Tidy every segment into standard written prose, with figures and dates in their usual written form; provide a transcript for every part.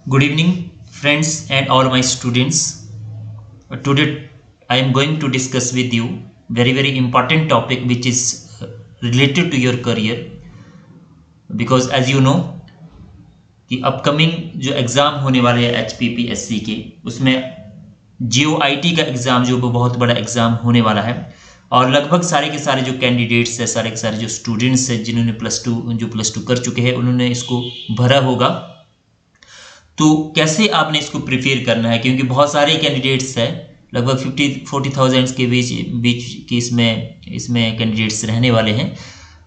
Good evening, friends and all my students. Today I am going to discuss with you very important topic which is related to your career, because as you know कि upcoming जो exam होने वाले हैं HPPSC के, उसमें GOIT का exam जो बहुत बड़ा एग्ज़ाम होने वाला है और लगभग सारे के सारे जो कैंडिडेट्स हैं, सारे के सारे जो स्टूडेंट्स हैं जिन्होंने प्लस टू कर चुके हैं, उन्होंने इसको भरा होगा। तो कैसे आपने इसको प्रिपेयर करना है, क्योंकि बहुत सारे कैंडिडेट्स हैं, लगभग 50-40,000 के बीच की इसमें कैंडिडेट्स रहने वाले हैं,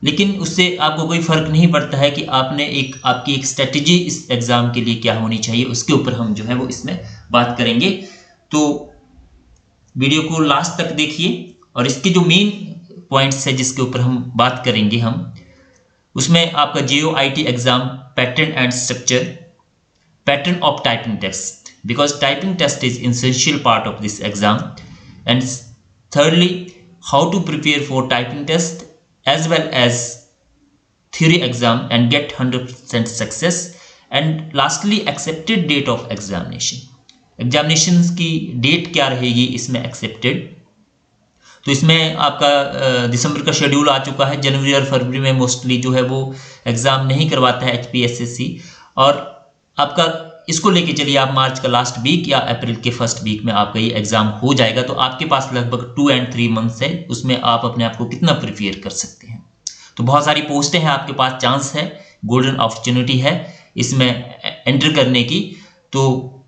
लेकिन उससे आपको कोई फ़र्क नहीं पड़ता है कि आपकी एक स्ट्रेटजी इस एग्ज़ाम के लिए क्या होनी चाहिए। उसके ऊपर हम जो है वो इसमें बात करेंगे। तो वीडियो को लास्ट तक देखिए और इसके जो मेन पॉइंट्स है जिसके ऊपर हम बात करेंगे उसमें आपका GOIT exam pattern and structure, pattern of typing test, because typing test is essential part of this exam, and thirdly how to prepare for typing test as well as theory exam and get 100% success, and lastly accepted date of examinations की date क्या रहेगी इसमें accepted. तो इसमें आपका दिसंबर का schedule आ चुका है। जनवरी और फरवरी में मोस्टली जो है वो एग्ज़ाम नहीं करवाता है HPSSC, और आपका इसको लेके चलिए आप मार्च का लास्ट वीक या अप्रैल के फर्स्ट वीक में आपका ये एग्जाम हो जाएगा। तो आपके पास लगभग 2 and 3 मंथ्स है, उसमें आप अपने आप को कितना प्रिपेयर कर सकते हैं। तो बहुत सारी पोस्टें हैं आपके पास, चांस है, गोल्डन अपॉर्चुनिटी है इसमें एंटर करने की। तो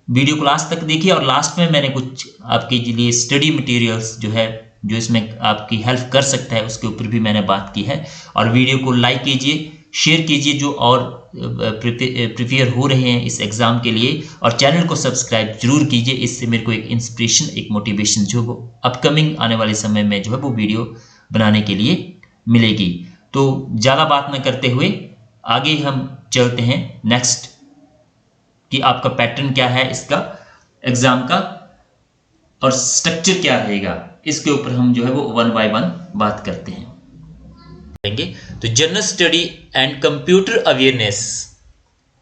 वीडियो को लास्ट तक देखिए और लास्ट में मैंने कुछ आपके लिए स्टडी मटेरियल्स जो इसमें आपकी हेल्प कर सकता है उसके ऊपर भी मैंने बात की है। और वीडियो को लाइक कीजिए, शेयर कीजिए जो और प्रिपेयर हो रहे हैं इस एग्ज़ाम के लिए, और चैनल को सब्सक्राइब जरूर कीजिए। इससे मेरे को एक इंस्पिरेशन, एक मोटिवेशन जो वो अपकमिंग आने वाले समय में जो है वो वीडियो बनाने के लिए मिलेगी। तो ज़्यादा बात न करते हुए आगे हम चलते हैं नेक्स्ट कि आपका पैटर्न क्या है इसका एग्ज़ाम का और स्ट्रक्चर क्या रहेगा, इसके ऊपर हम जो है वो 1 by 1 बात करते हैं। तो general study and computer awareness,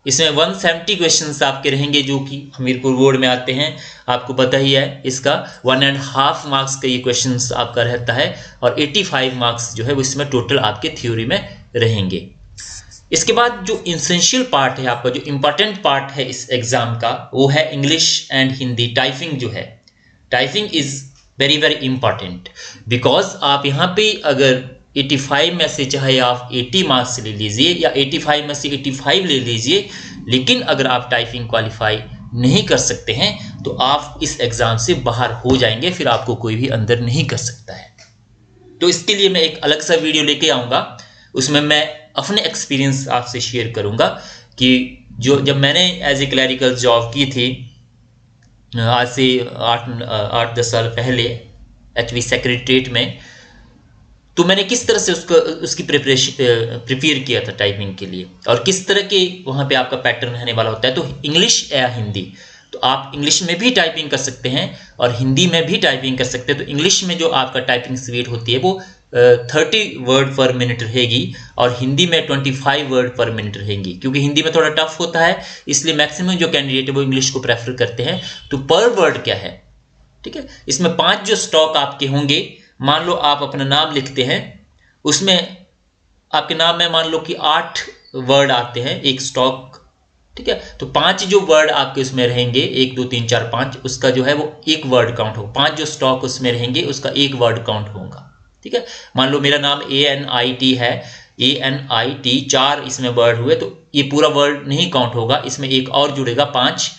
इसमें 170 क्वेश्चंस आपके रहेंगे जो कि हमीरपुर बोर्ड में आते हैं। आपको पता ही है इसका 1.5 मार्क्स का ये क्वेश्चंस आपका रहता है और 85 मार्क्स जो है वो इसमें टोटल आपके थ्योरी में रहेंगे। इसके बाद जो इसेंशियल पार्ट है, आपका जो इंपॉर्टेंट पार्ट है इस एग्जाम का, वो है इंग्लिश एंड हिंदी। टाइपिंग जो है, typing is very important, because आप यहाँ पे अगर 85 में से चाहे आप 80 मार्क्स ले लीजिए या 85 में से 85 ले लीजिए, लेकिन अगर आप टाइपिंग क्वालिफाई नहीं कर सकते हैं तो आप इस एग्ज़ाम से बाहर हो जाएंगे, फिर आपको कोई भी अंदर नहीं कर सकता है। तो इसके लिए मैं एक अलग सा वीडियो लेके आऊँगा, उसमें मैं अपने एक्सपीरियंस आपसे शेयर करूँगा कि जब मैंने एज ए क्लरिकल जॉब की थी आज से 8-10 साल पहले HV सेक्रेटरीट में, तो मैंने किस तरह से उसकी प्रिपेयर किया था टाइपिंग के लिए और किस तरह के वहाँ पे आपका पैटर्न रहने वाला होता है। तो इंग्लिश या हिंदी, तो आप इंग्लिश में भी टाइपिंग कर सकते हैं और हिंदी में भी टाइपिंग कर सकते हैं। तो इंग्लिश में जो आपका टाइपिंग स्पीड होती है वो 30 वर्ड पर मिनट रहेगी और हिंदी में 25 वर्ड पर मिनट रहेंगी, क्योंकि हिंदी में थोड़ा टफ होता है, इसलिए मैक्सिमम जो कैंडिडेट है वो इंग्लिश को प्रेफर करते हैं। तो पर वर्ड क्या है, ठीक है, इसमें 5 जो स्टॉक आपके होंगे, मान लो आप अपना नाम लिखते हैं, उसमें आपके नाम में मान लो कि 8 वर्ड आते हैं एक स्टॉक, ठीक है, तो 5 जो वर्ड आपके उसमें रहेंगे, 1 2 3 4 5, उसका जो है वो 1 वर्ड काउंट होगा। 5 जो स्टॉक उसमें रहेंगे उसका 1 वर्ड काउंट होगा, ठीक है। मान लो मेरा नाम ANIT है, ANIT 4 इसमें वर्ड हुए, तो ये पूरा वर्ड नहीं काउंट होगा, इसमें एक और जुड़ेगा 5,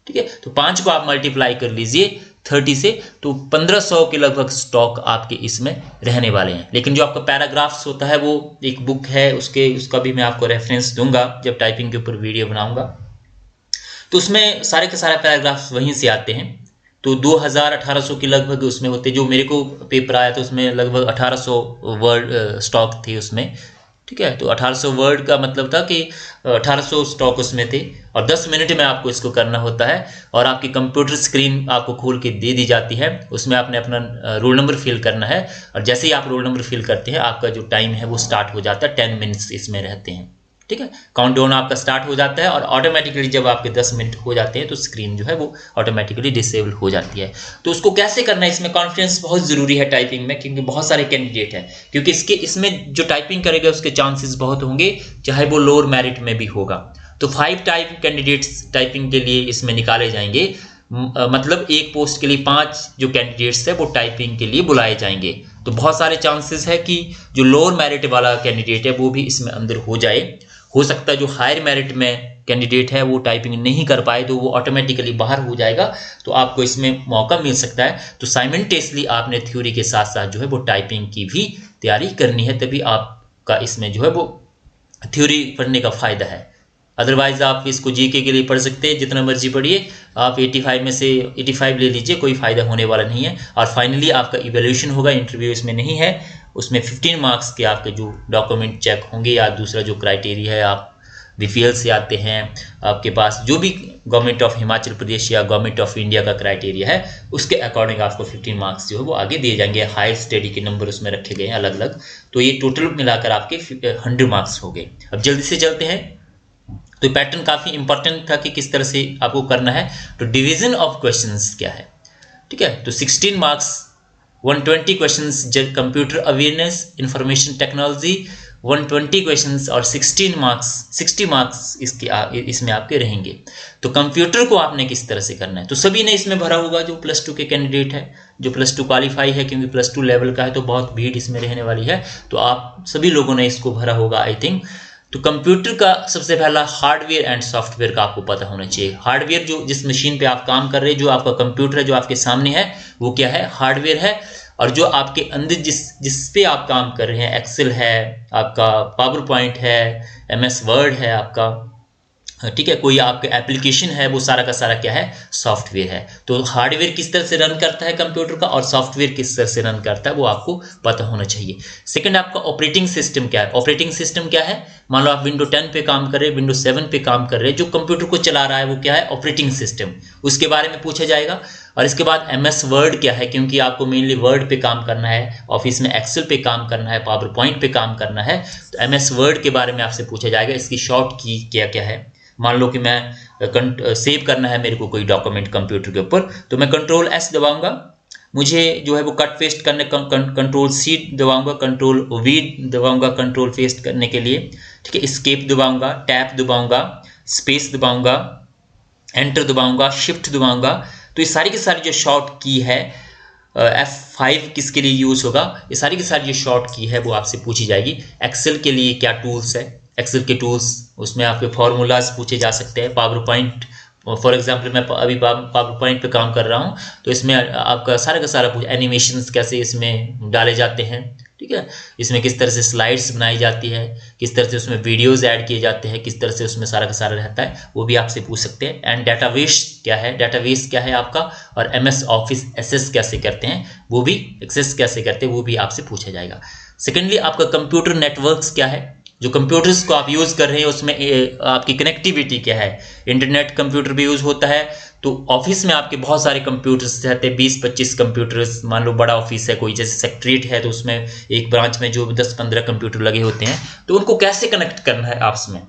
ठीक है। तो 5 को आप मल्टीप्लाई कर लीजिए 30 से, तो 1500 के लगभग स्टॉक आपके इसमें रहने वाले हैं। लेकिन जो आपका पैराग्राफ्स होता है वो एक बुक है, उसका भी मैं आपको रेफरेंस दूंगा जब टाइपिंग के ऊपर वीडियो बनाऊंगा। तो उसमें सारे के सारे पैराग्राफ्स वहीं से आते हैं। तो 2000-1800 के लगभग उसमें होते, जो मेरे को पेपर आया था उसमें लगभग 1800 वर्ड स्टॉक थे उसमें, ठीक है। तो 1800 वर्ड का मतलब था कि 1800 स्टॉक उसमें थे और 10 मिनट में आपको इसको करना होता है और आपकी कंप्यूटर स्क्रीन आपको खोल के दे दी जाती है, उसमें आपने अपना रोल नंबर फिल करना है और जैसे ही आप रोल नंबर फिल करते हैं आपका जो टाइम है वो स्टार्ट हो जाता है। 10 मिनट्स इसमें रहते हैं, ठीक है, काउंटडाउन आपका स्टार्ट हो जाता है और ऑटोमेटिकली जब आपके 10 मिनट हो जाते हैं तो स्क्रीन जो है वो ऑटोमेटिकली डिसेबल हो जाती है। तो उसको कैसे करना है, इसमें कॉन्फिडेंस बहुत जरूरी है टाइपिंग में, क्योंकि बहुत सारे कैंडिडेट हैं, क्योंकि इसमें जो टाइपिंग करेगा उसके चांसेस बहुत होंगे, चाहे वो लोअर मेरिट में भी होगा। तो 5 टाइप कैंडिडेट्स टाइपिंग के लिए इसमें निकाले जाएंगे, मतलब एक पोस्ट के लिए 5 जो कैंडिडेट्स है वो टाइपिंग के लिए बुलाए जाएंगे। तो बहुत सारे चांसेस है कि जो लोअर मेरिट वाला कैंडिडेट है वो भी इसमें अंदर हो जाए। हो सकता है जो हायर मेरिट में कैंडिडेट है वो टाइपिंग नहीं कर पाए तो वो ऑटोमेटिकली बाहर हो जाएगा, तो आपको इसमें मौका मिल सकता है। तो साइमल्टेनियसली आपने थ्योरी के साथ साथ जो है वो टाइपिंग की भी तैयारी करनी है, तभी आपका इसमें जो है वो थ्योरी पढ़ने का फायदा है। अदरवाइज आप इसको जीके के लिए पढ़ सकते हैं, जितना मर्जी पढ़िए, आप 85 में से 85 ले लीजिए, कोई फायदा होने वाला नहीं है। और फाइनली आपका इवैल्यूएशन होगा, इंटरव्यू इसमें नहीं है, उसमें 15 मार्क्स के आपके जो डॉक्यूमेंट चेक होंगे, या दूसरा जो क्राइटेरिया है, आप बीपीएल से आते हैं, आपके पास जो भी गवर्नमेंट ऑफ हिमाचल प्रदेश या गवर्नमेंट ऑफ इंडिया का क्राइटेरिया है उसके अकॉर्डिंग आपको 15 मार्क्स जो है वो आगे दिए जाएंगे। हायर स्टडी के नंबर उसमें रखे गए हैं अलग अलग, तो ये टोटल मिलाकर आपके 100 मार्क्स हो गए। अब जल्दी से चलते हैं, तो पैटर्न काफी इंपॉर्टेंट था कि किस तरह से आपको करना है। तो डिवीजन ऑफ क्वेश्चंस क्या है, ठीक है, तो 16 marks 120 questions computer awareness information technology, 120 questions और 60 मार्क्स इसमें आपके रहेंगे। तो कंप्यूटर को आपने किस तरह से करना है, तो सभी ने इसमें भरा होगा जो +2 के कैंडिडेट है, जो +2 क्वालिफाई है, क्योंकि +2 लेवल का है तो बहुत भीड़ इसमें रहने वाली है, तो आप सभी लोगों ने इसको भरा होगा आई थिंक। तो कंप्यूटर का सबसे पहला हार्डवेयर एंड सॉफ्टवेयर का आपको पता होना चाहिए। हार्डवेयर जो जिस मशीन पे आप काम कर रहे हैं, जो आपका कंप्यूटर है जो आपके सामने है, वो क्या है, हार्डवेयर है। और जो आपके अंदर जिस पे आप काम कर रहे हैं, एक्सेल है आपका, पावर पॉइंट है, MS वर्ड है आपका, ठीक है, कोई आपका एप्लीकेशन है, वो सारा का सारा क्या है, सॉफ्टवेयर है। तो हार्डवेयर किस तरह से रन करता है कंप्यूटर का और सॉफ्टवेयर किस तरह से रन करता है वो आपको पता होना चाहिए। सेकंड, आपका ऑपरेटिंग सिस्टम क्या है। ऑपरेटिंग सिस्टम क्या है, मान लो आप विंडो 10 पे काम कर रहे हैं, विंडो 7 पे काम कर रहे हैं, जो कंप्यूटर को चला रहा है वो क्या है, ऑपरेटिंग सिस्टम, उसके बारे में पूछा जाएगा। और इसके बाद MS वर्ड क्या है, क्योंकि आपको मेनली वर्ड पे काम करना है, ऑफिस में एक्सेल पे काम करना है, पावर पॉइंट पे काम करना है, तो MS वर्ड के बारे में आपसे पूछा जाएगा। इसकी शॉर्ट की क्या क्या है, मान लो कि मैं सेव करना है मेरे को कोई डॉक्यूमेंट कंप्यूटर के ऊपर, तो मैं Ctrl+S दबाऊंगा, मुझे जो है वो कट पेस्ट करने, Ctrl+C दबाऊंगा, Ctrl+V दबाऊंगा कंट्रोल पेस्ट करने के लिए, ठीक है, एस्केप दबाऊंगा, टैब दबाऊंगा, स्पेस दबाऊंगा, एंटर दबाऊंगा, शिफ्ट दबाऊंगा। तो ये सारी की सारी जो शॉर्ट की है, F5 किसके लिए यूज होगा, ये सारी की सारी जो शॉर्ट की है वो आपसे पूछी जाएगी। एक्सेल के लिए क्या टूल्स है, एक्सेल के टूल्स, उसमें आपके फॉर्मूलाज पूछे जा सकते हैं। पावर पॉइंट, फॉर एग्जांपल मैं अभी पावर पॉइंट पे काम कर रहा हूँ, तो इसमें आपका सारा का सारा एनिमेशंस कैसे इसमें डाले जाते हैं, ठीक है, इसमें किस तरह से स्लाइड्स बनाई जाती है, किस तरह से उसमें वीडियोस ऐड किए जाते हैं, किस तरह से उसमें सारा का सारा रहता है, वो भी आपसे पूछ सकते हैं। एंड डेटाबेस क्या है, डेटाबेस क्या है आपका, और MS ऑफिस एक्सेस कैसे करते हैं, वो भी एक्सेस कैसे करते हैं वो भी आपसे पूछा जाएगा। सेकेंडली, आपका कंप्यूटर नेटवर्क्स क्या है, जो कंप्यूटर्स को आप यूज कर रहे हैं उसमें आपकी कनेक्टिविटी क्या है, इंटरनेट कंप्यूटर भी यूज होता है, तो ऑफिस में आपके बहुत सारे कंप्यूटर्स रहते हैं, 20-25 कंप्यूटर्स, मान लो बड़ा ऑफिस है कोई, जैसे सेक्रेटरीट है तो उसमें एक ब्रांच में जो 10-15 कंप्यूटर लगे होते हैं, तो उनको कैसे कनेक्ट करना है आपस में,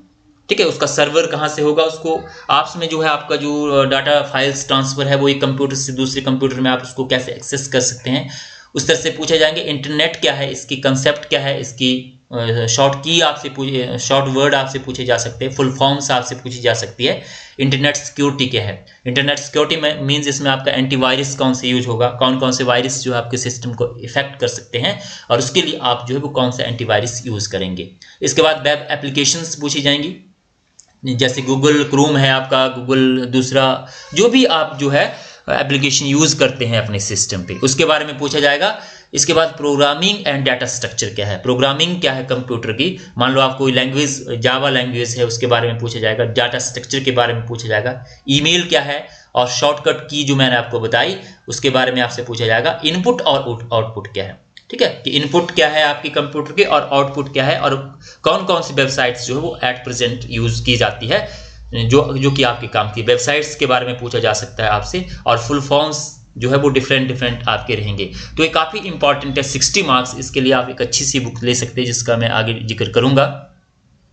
ठीक है, उसका सर्वर कहाँ से होगा, उसको आपस में जो है आपका जो डाटा फाइल्स ट्रांसफर है वो एक कंप्यूटर से दूसरे कंप्यूटर में आप उसको कैसे एक्सेस कर सकते हैं, उस तरह से पूछे जाएंगे। इंटरनेट क्या है, इसकी कंसेप्ट क्या है, इसकी शॉर्ट की आपसे पूछे, शॉर्ट वर्ड आपसे पूछे जा सकते हैं, फुल फॉर्म्स आपसे पूछी जा सकती है। इंटरनेट सिक्योरिटी क्या है, इंटरनेट सिक्योरिटी में मींस इसमें आपका एंटीवायरस कौन से यूज होगा, कौन कौन से वायरस जो आपके सिस्टम को इफेक्ट कर सकते हैं, और उसके लिए आप जो है वो कौन सा एंटीवायरस यूज करेंगे। इसके बाद वेब एप्लीकेशंस पूछी जाएंगी, जैसे गूगल क्रोम है आपका, गूगल दूसरा जो भी आप जो है एप्लीकेशन यूज करते हैं अपने सिस्टम पे, उसके बारे में पूछा जाएगा। इसके बाद प्रोग्रामिंग एंड डाटा स्ट्रक्चर क्या है, प्रोग्रामिंग क्या है कंप्यूटर की, मान लो आप कोई लैंग्वेज जावा लैंग्वेज है उसके बारे में पूछा जाएगा, डाटा स्ट्रक्चर के बारे में पूछा जाएगा। ईमेल क्या है और शॉर्टकट की जो मैंने आपको बताई उसके बारे में आपसे पूछा जाएगा। इनपुट और आउटपुट क्या है, ठीक है, कि इनपुट क्या है आपके कंप्यूटर के और आउटपुट क्या है, और कौन कौन सी वेबसाइट्स जो है वो एट प्रेजेंट यूज की जाती है, जो कि आपके काम की वेबसाइट्स के बारे में पूछा जा सकता है आपसे। और फुल फॉर्म्स जो है वो डिफरेंट आपके रहेंगे। तो ये काफी इंपॉर्टेंट है, 60 मार्क्स, इसके लिए आप एक अच्छी सी बुक ले सकते हैं जिसका मैं आगे जिक्र करूंगा।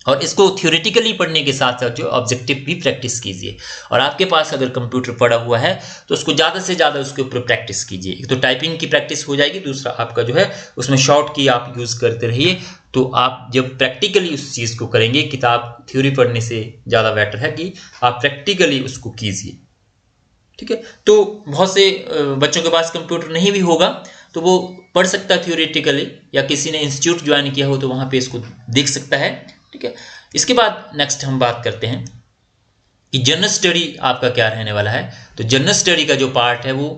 और इसको थ्योरेटिकली पढ़ने के साथ साथ जो ऑब्जेक्टिव भी प्रैक्टिस कीजिए। और आपके पास अगर कंप्यूटर पड़ा हुआ है तो उसको ज़्यादा से ज़्यादा उसके ऊपर प्रैक्टिस कीजिए। एक तो टाइपिंग की प्रैक्टिस हो जाएगी, दूसरा आपका जो है उसमें शॉर्ट की आप यूज़ करते रहिए। तो आप जब प्रैक्टिकली उस चीज़ को करेंगे, किताब थ्योरी पढ़ने से ज़्यादा बेटर है कि आप प्रैक्टिकली उसको कीजिए। ठीक है, तो बहुत से बच्चों के पास कंप्यूटर नहीं भी होगा तो वो पढ़ सकता है थ्योरेटिकली, या किसी ने इंस्टीट्यूट ज्वाइन किया हो तो वहाँ पे इसको देख सकता है। ठीक है, इसके बाद नेक्स्ट हम बात करते हैं कि जनरल स्टडी आपका क्या रहने वाला है। तो जनरल स्टडी का जो पार्ट है वो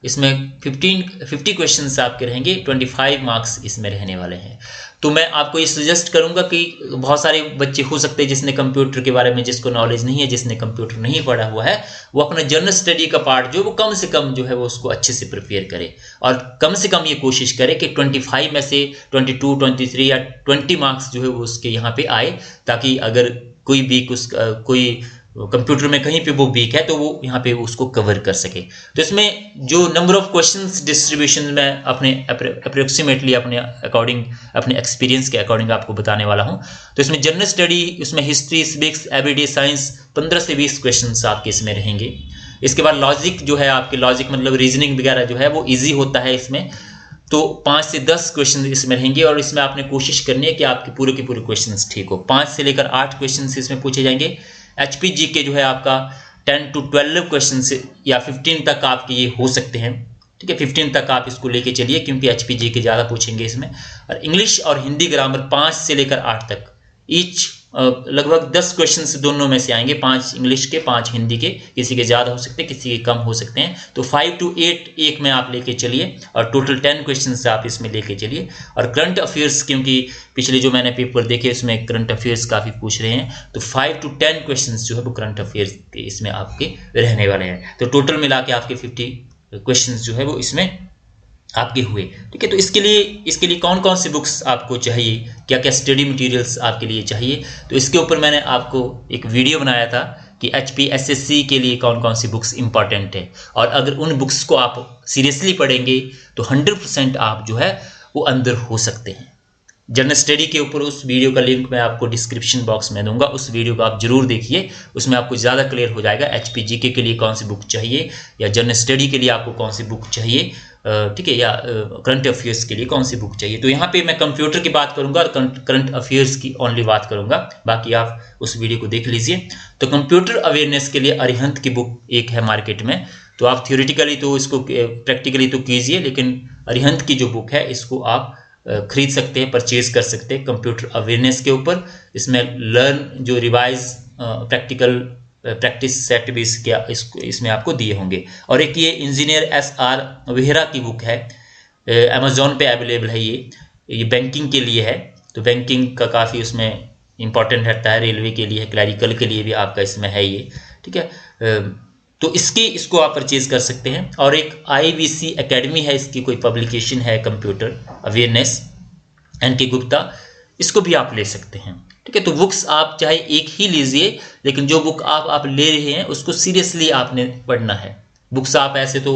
इसमें 50 क्वेश्चंस आपके रहेंगे, 25 मार्क्स इसमें रहने वाले हैं। तो मैं आपको ये सजेस्ट करूंगा कि बहुत सारे बच्चे हो सकते हैं जिसने कंप्यूटर के बारे में जिसको नॉलेज नहीं है, जिसने कंप्यूटर नहीं पढ़ा हुआ है, वो अपना जनरल स्टडी का पार्ट जो वो कम से कम जो है वो उसको अच्छे से प्रिपेयर करे, और कम से कम ये कोशिश करे कि 25 में से 22, 23 या 20 मार्क्स जो है वो उसके यहाँ पे आए, ताकि अगर कोई भी कोई कंप्यूटर में कहीं पे वो वीक है तो वो यहाँ पे उसको कवर कर सके। तो इसमें जो नंबर ऑफ क्वेश्चंस डिस्ट्रीब्यूशन में अपने अप्रोक्सीमेटली अपने अकॉर्डिंग, अपने एक्सपीरियंस के अकॉर्डिंग आपको बताने वाला हूँ। तो इसमें जनरल स्टडी, इसमें हिस्ट्री, सिविक्स, एवरीडे साइंस 15 से 20 क्वेश्चंस आपके इसमें रहेंगे। इसके बाद लॉजिक जो है आपके, लॉजिक मतलब रीजनिंग वगैरह जो है वो ईजी होता है इसमें, तो 5 से 10 क्वेश्चन इसमें रहेंगे। और इसमें आपने कोशिश करनी है कि आपके पूरे के पूरे क्वेश्चंस ठीक हो। 5 से लेकर 8 क्वेश्चन इसमें पूछे जाएंगे। HPG के जो है आपका 10 to 12 क्वेश्चन से या 15 तक आपके ये हो सकते हैं। ठीक है, 15 तक आप इसको लेके चलिए, क्योंकि HPG के ज़्यादा पूछेंगे इसमें। और इंग्लिश और हिंदी ग्रामर 5 से लेकर 8 तक, ईच लगभग 10 क्वेश्चन दोनों में से आएंगे, 5 इंग्लिश के 5 हिंदी के, किसी के ज़्यादा हो सकते हैं किसी के कम हो सकते हैं। तो 5 to 8 एक में आप लेके चलिए, और टोटल 10 क्वेश्चन आप इसमें लेके चलिए। और करंट अफेयर्स, क्योंकि पिछले जो मैंने पेपर देखे उसमें करंट अफेयर्स काफ़ी पूछ रहे हैं, तो 5 to 10 क्वेश्चन जो है वो करंट अफेयर्स के इसमें आपके रहने वाले हैं। तो टोटल मिला के आपके 50 क्वेश्चन जो है वो इसमें आपके हुए। ठीक है, तो इसके लिए कौन कौन सी बुक्स आपको चाहिए, क्या क्या स्टडी मटेरियल्स आपके लिए चाहिए, तो इसके ऊपर मैंने आपको एक वीडियो बनाया था कि HPSSC के लिए कौन कौन सी बुक्स इंपॉर्टेंट है। और अगर उन बुक्स को आप सीरियसली पढ़ेंगे तो 100% आप जो है वो अंदर हो सकते हैं। जनरल स्टडी के ऊपर उस वीडियो का लिंक मैं आपको डिस्क्रिप्शन बॉक्स में दूंगा, उस वीडियो को आप जरूर देखिए, उसमें आपको ज़्यादा क्लियर हो जाएगा HPGK के लिए कौन सी बुक चाहिए, या जनरल स्टडी के लिए आपको कौन सी बुक चाहिए, ठीक है, या करंट अफेयर्स के लिए कौन सी बुक चाहिए। तो यहाँ पे मैं कंप्यूटर की बात करूंगा और करंट अफेयर्स की ओनली बात करूंगा, बाकी आप उस वीडियो को देख लीजिए। तो कंप्यूटर अवेयरनेस के लिए अरिहंत की बुक एक है मार्केट में, तो आप थियोरिटिकली तो इसको प्रैक्टिकली तो कीजिए, लेकिन अरिहंत की जो बुक है इसको आप खरीद सकते हैं, परचेज कर सकते हैं कंप्यूटर अवेयरनेस के ऊपर। इसमें लर्न जो रिवाइज प्रैक्टिकल प्रैक्टिस सेट भी इसमें आपको दिए होंगे। और एक ये इंजीनियर SR वेहरा की बुक है, अमेजोन पे अवेलेबल है, ये बैंकिंग के लिए है, तो बैंकिंग का काफ़ी उसमें इंपॉर्टेंट रहता है, रेलवे के लिए है, क्लैरिकल के लिए भी आपका इसमें है ये। ठीक है, तो इसको आप परचेज कर सकते हैं। और एक IVC एकेडमी है, इसकी कोई पब्लिकेशन है कंप्यूटर अवेयरनेस, NK गुप्ता, इसको भी आप ले सकते हैं। ठीक है, तो बुक्स आप चाहे एक ही लीजिए, लेकिन जो बुक आप ले रहे हैं उसको सीरियसली आपने पढ़ना है। बुक्स आप ऐसे तो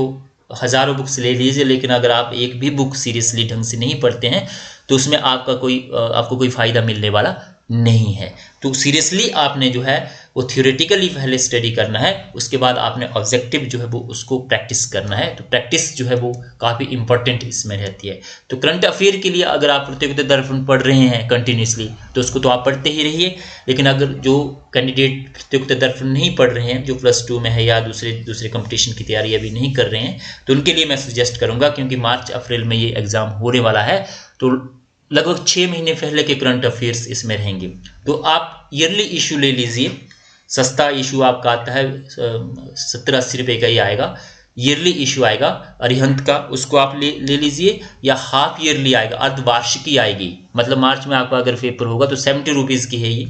हज़ारों बुक्स ले लीजिए, लेकिन अगर आप एक भी बुक सीरियसली ढंग से नहीं पढ़ते हैं तो उसमें आपको कोई फ़ायदा मिलने वाला नहीं है। तो सीरियसली आपने जो है वो थियोरेटिकली पहले स्टडी करना है, उसके बाद आपने ऑब्जेक्टिव जो है वो उसको प्रैक्टिस करना है। तो प्रैक्टिस जो है वो काफ़ी इंपॉर्टेंट इसमें रहती है। तो करंट अफेयर के लिए अगर आप प्रतियोगिता दर्पण पढ़ रहे हैं कंटिन्यूसली तो उसको तो आप पढ़ते ही रहिए, लेकिन अगर जो कैंडिडेट प्रतियोगिता दर्पण नहीं पढ़ रहे हैं, जो +2 में है या दूसरे कंपटीशन की तैयारी अभी नहीं कर रहे हैं, तो उनके लिए मैं सजेस्ट करूँगा, क्योंकि मार्च अप्रैल में ये एग्ज़ाम होने वाला है, तो लगभग 6 महीने पहले के करंट अफेयर्स इसमें रहेंगे। तो आप ईयरली इशू ले लीजिए, सस्ता इशू आपका आता है 70-80 रुपये का ही आएगा, ईयरली इशू आएगा अरिहंत का, उसको आप ले लीजिए, या हाफ ईयरली आएगा, अर्धवार्षिकी आएगी, मतलब मार्च में आपका अगर पेपर होगा तो 70 रुपीज़ की है ये।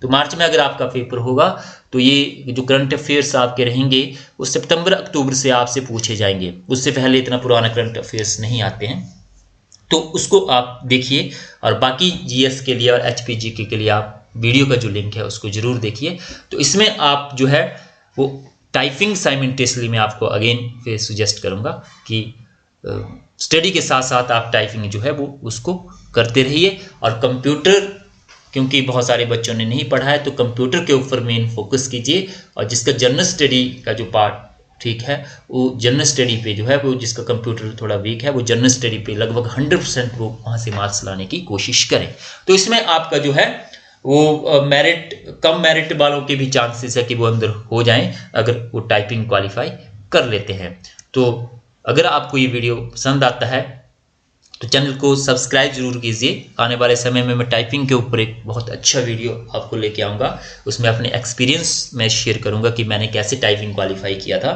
तो मार्च में अगर आपका पेपर होगा तो ये जो करंट अफेयर्स आपके रहेंगे वो सितंबर-अक्टूबर से आपसे पूछे जाएंगे, उससे पहले इतना पुराना करंट अफेयर्स नहीं आते हैं, तो उसको आप देखिए। और बाकी GS के लिए और HPGK के लिए आप वीडियो का जो लिंक है उसको जरूर देखिए। तो इसमें आप जो है वो टाइपिंग साइमल्टेनियसली मैं आपको अगेन फिर सुजेस्ट करूँगा कि स्टडी के साथ साथ आप टाइपिंग जो है वो उसको करते रहिए। और कंप्यूटर क्योंकि बहुत सारे बच्चों ने नहीं पढ़ा है, तो कंप्यूटर के ऊपर मेन फोकस कीजिए। और जिसका जनरल स्टडी का जो पार्ट ठीक है, वो जनरल स्टडी पे जो है, वो जिसका कंप्यूटर थोड़ा वीक है, वो जनरल स्टडी पे लगभग 100% वो वहाँ से मार्क्स लाने की कोशिश करें। तो इसमें आपका जो है वो कम मेरिट वालों के भी चांसेस है कि वो अंदर हो जाएं अगर वो टाइपिंग क्वालिफाई कर लेते हैं। तो अगर आपको ये वीडियो पसंद आता है तो चैनल को सब्सक्राइब जरूर कीजिए। आने वाले समय में मैं टाइपिंग के ऊपर एक बहुत अच्छा वीडियो आपको लेके आऊँगा। उसमें अपने एक्सपीरियंस मैं शेयर करूँगा कि मैंने कैसे टाइपिंग क्वालिफाई किया था,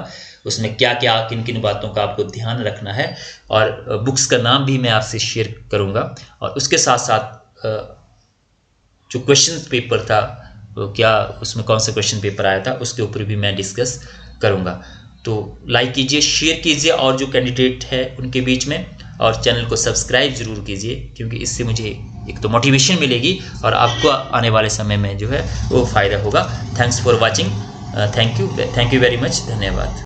उसमें क्या क्या किन किन बातों का आपको ध्यान रखना है, और बुक्स का नाम भी मैं आपसे शेयर करूँगा। और उसके साथ साथ जो क्वेश्चन पेपर था, क्या उसमें कौन सा क्वेश्चन पेपर आया था, उसके ऊपर भी मैं डिस्कस करूँगा। तो लाइक कीजिए, शेयर कीजिए और जो कैंडिडेट है उनके बीच में, और चैनल को सब्सक्राइब जरूर कीजिए, क्योंकि इससे मुझे एक तो मोटिवेशन मिलेगी और आपको आने वाले समय में जो है वो फ़ायदा होगा। Thanks for watching. Thank you very much. धन्यवाद।